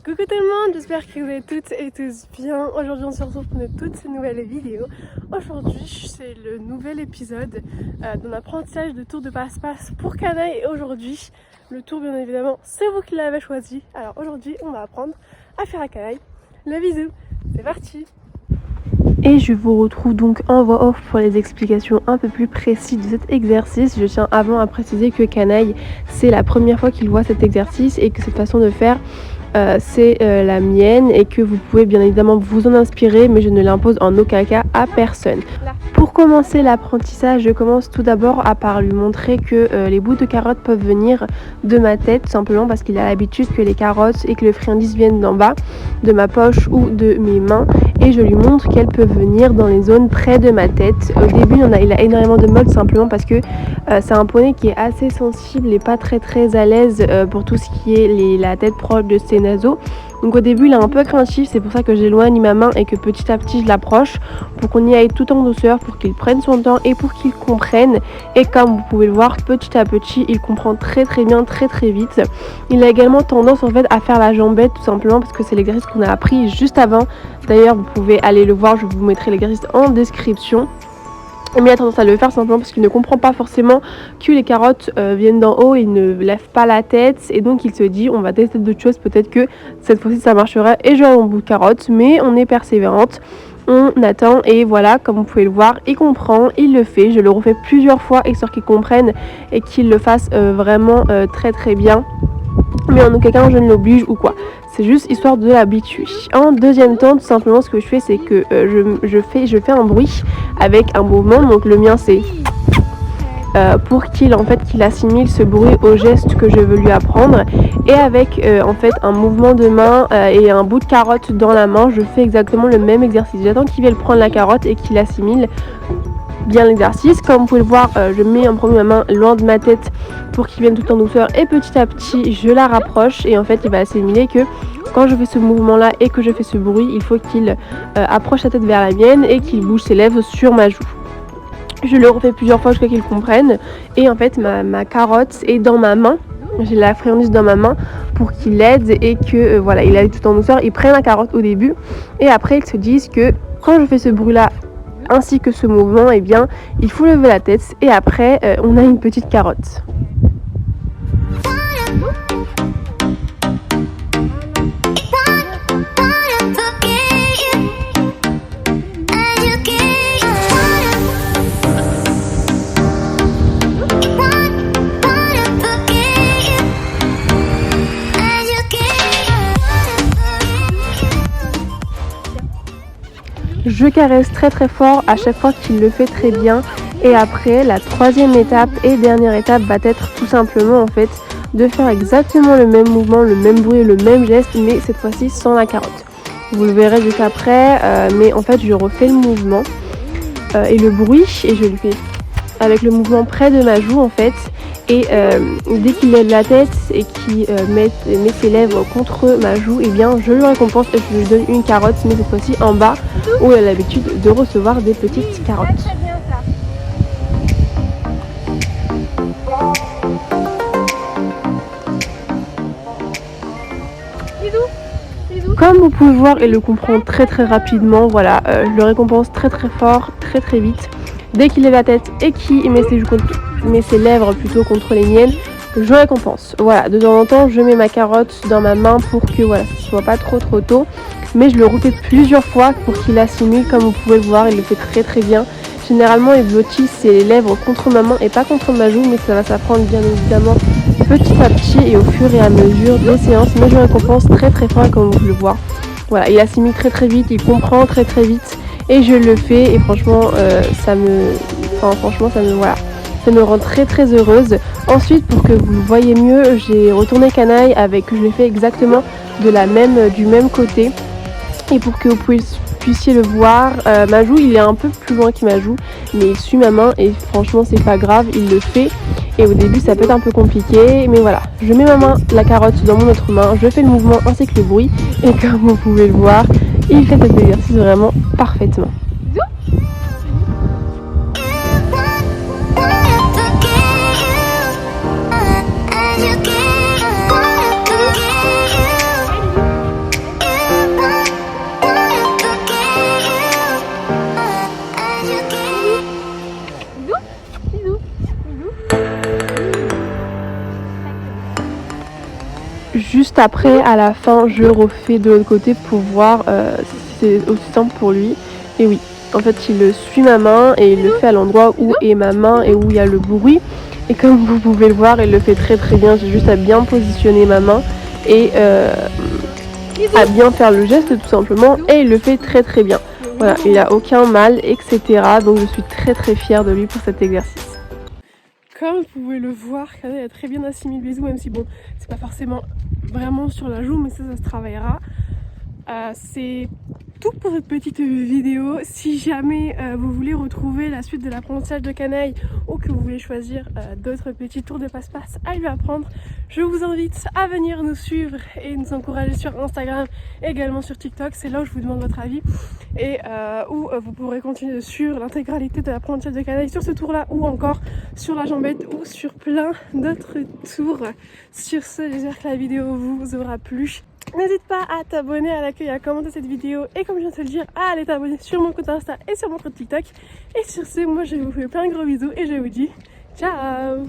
Coucou tout le monde, j'espère que vous êtes toutes et tous bien. Aujourd'hui on se retrouve pour une toute nouvelle vidéo. Aujourd'hui c'est le nouvel épisode d'un apprentissage de tour de passe-passe pour Canaille. Et aujourd'hui le tour bien évidemment c'est vous qui l'avez choisi. Alors aujourd'hui on va apprendre à faire à Canaille. Le bisou, c'est parti. Et je vous retrouve donc en voix off pour les explications un peu plus précises de cet exercice. Je tiens avant à préciser que Canaille c'est la première fois qu'il voit cet exercice et que cette façon de faire c'est la mienne et que vous pouvez bien évidemment vous en inspirer, mais je ne l'impose en aucun cas à personne. Pour commencer l'apprentissage, je commence tout d'abord par lui montrer que les bouts de carottes peuvent venir de ma tête, tout simplement parce qu'il a l'habitude que les carottes et que le friandise viennent d'en bas, de ma poche ou de mes mains, et je lui montre qu'elles peuvent venir dans les zones près de ma tête. Au début il a énormément de mal, simplement parce que c'est un poney qui est assez sensible et pas très à l'aise pour tout ce qui est la tête proche de ses naseaux. Donc au début il est un peu craintif, c'est pour ça que j'éloigne ma main et que petit à petit je l'approche pour qu'on y aille tout en douceur, pour qu'il prenne son temps et pour qu'il comprenne. Et comme vous pouvez le voir, petit à petit il comprend très bien, très vite. Il a également tendance en fait à faire la jambette, tout simplement parce que c'est l'exercice qu'on a appris juste avant. D'ailleurs vous pouvez aller le voir, je vous mettrai l'exercice en description. Mais il a tendance à le faire simplement parce qu'il ne comprend pas forcément que les carottes viennent d'en haut, il ne lève pas la tête et donc il se dit on va tester d'autres choses, peut-être que cette fois-ci ça marcherait et je vais mon bout de carotte. Mais on est persévérante, on attend et voilà, comme vous pouvez le voir, il comprend, il le fait. Je le refais plusieurs fois histoire qu'il comprenne et qu'il le fasse vraiment très bien. Mais en aucun cas je ne l'oblige ou quoi. C'est juste histoire de l'habituer. En deuxième temps, tout simplement, ce que je fais, c'est que je fais un bruit avec un mouvement. Donc le mien, c'est pour qu'il assimile ce bruit au geste que je veux lui apprendre. Et avec en fait un mouvement de main et un bout de carotte dans la main, je fais exactement le même exercice. J'attends qu'il vienne prendre la carotte et qu'il assimile bien l'exercice. Comme vous pouvez le voir, je mets en premier ma main loin de ma tête pour qu'il vienne tout en douceur et petit à petit je la rapproche et en fait il va assimiler que quand je fais ce mouvement là et que je fais ce bruit, il faut qu'il approche sa tête vers la mienne et qu'il bouge ses lèvres sur ma joue. Je le refais plusieurs fois jusqu'à qu'il comprenne et en fait ma carotte est dans ma main. J'ai la friandise dans ma main pour qu'il aide et que voilà, il aille tout en douceur. Il prenne la carotte au début et après ils se disent que quand je fais ce bruit là ainsi que ce mouvement, eh bien il faut lever la tête et après on a une petite carotte. Je caresse très fort à chaque fois qu'il le fait très bien. Et après, la troisième étape et dernière étape va être tout simplement en fait de faire exactement le même mouvement, le même bruit, le même geste, mais cette fois-ci sans la carotte. Vous le verrez juste après, mais en fait je refais le mouvement et le bruit et je le fais avec le mouvement près de ma joue en fait. Et dès qu'il lève la tête et qu'il met ses lèvres contre ma joue, et eh bien je le récompense et je lui donne une carotte, mais cette fois-ci en bas où elle a l'habitude de recevoir des petites carottes. Comme vous pouvez voir, il le comprend très rapidement. Voilà, je le récompense très fort, très vite. Dès qu'il lève la tête et qu'il met ses lèvres plutôt contre les miennes, je récompense. Voilà, de temps en temps, je mets ma carotte dans ma main pour que voilà, ce soit pas trop tôt. Mais je le refais plusieurs fois pour qu'il assimile. Comme vous pouvez le voir, il le fait très bien. Généralement, il blottit ses lèvres contre ma main et pas contre ma joue, mais ça va s'apprendre bien évidemment petit à petit et au fur et à mesure des séances. Mais je récompense très fort, comme vous pouvez le voir. Voilà, il assimile très vite, il comprend très vite. Et je le fais et franchement ça me rend très heureuse. Ensuite, pour que vous le voyez mieux, j'ai retourné Canaille je l'ai fait exactement du même côté. Et pour que vous puissiez le voir, ma joue, il est un peu plus loin que ma joue, mais il suit ma main et franchement c'est pas grave, il le fait. Et au début ça peut être un peu compliqué, mais voilà, je mets ma main, la carotte dans mon autre main, je fais le mouvement ainsi que le bruit et comme vous pouvez le voir, il fait cet exercice vraiment parfaitement. juste après, à la fin, je refais de l'autre côté pour voir si c'est aussi simple pour lui. Et oui, en fait, il suit ma main et il le fait à l'endroit où est ma main et où il y a le bruit. Et comme vous pouvez le voir, il le fait très très bien. J'ai juste à bien positionner ma main et à bien faire le geste tout simplement. Et il le fait très très bien. Voilà, il n'a aucun mal, etc. Donc je suis très très fière de lui pour cet exercice. Comme vous pouvez le voir, Kana a très bien assimilé le bisou, même si bon, c'est pas forcément vraiment sur la joue, mais ça se travaillera. C'est tout pour cette petite vidéo. Si jamais vous voulez retrouver la suite de l'apprentissage de Canaille ou que vous voulez choisir d'autres petits tours de passe-passe à lui apprendre, je vous invite à venir nous suivre et nous encourager sur Instagram, également sur TikTok. C'est là où je vous demande votre avis et où vous pourrez continuer de suivre l'intégralité de l'apprentissage de Canaille sur ce tour-là ou encore sur la jambette ou sur plein d'autres tours. Sur ce, j'espère que la vidéo vous aura plu. N'hésite pas à t'abonner à l'accueil, à commenter cette vidéo et comme je viens de te le dire, à aller t'abonner sur mon compte Insta et sur mon compte TikTok. Et sur ce, moi je vous fais plein de gros bisous et je vous dis ciao.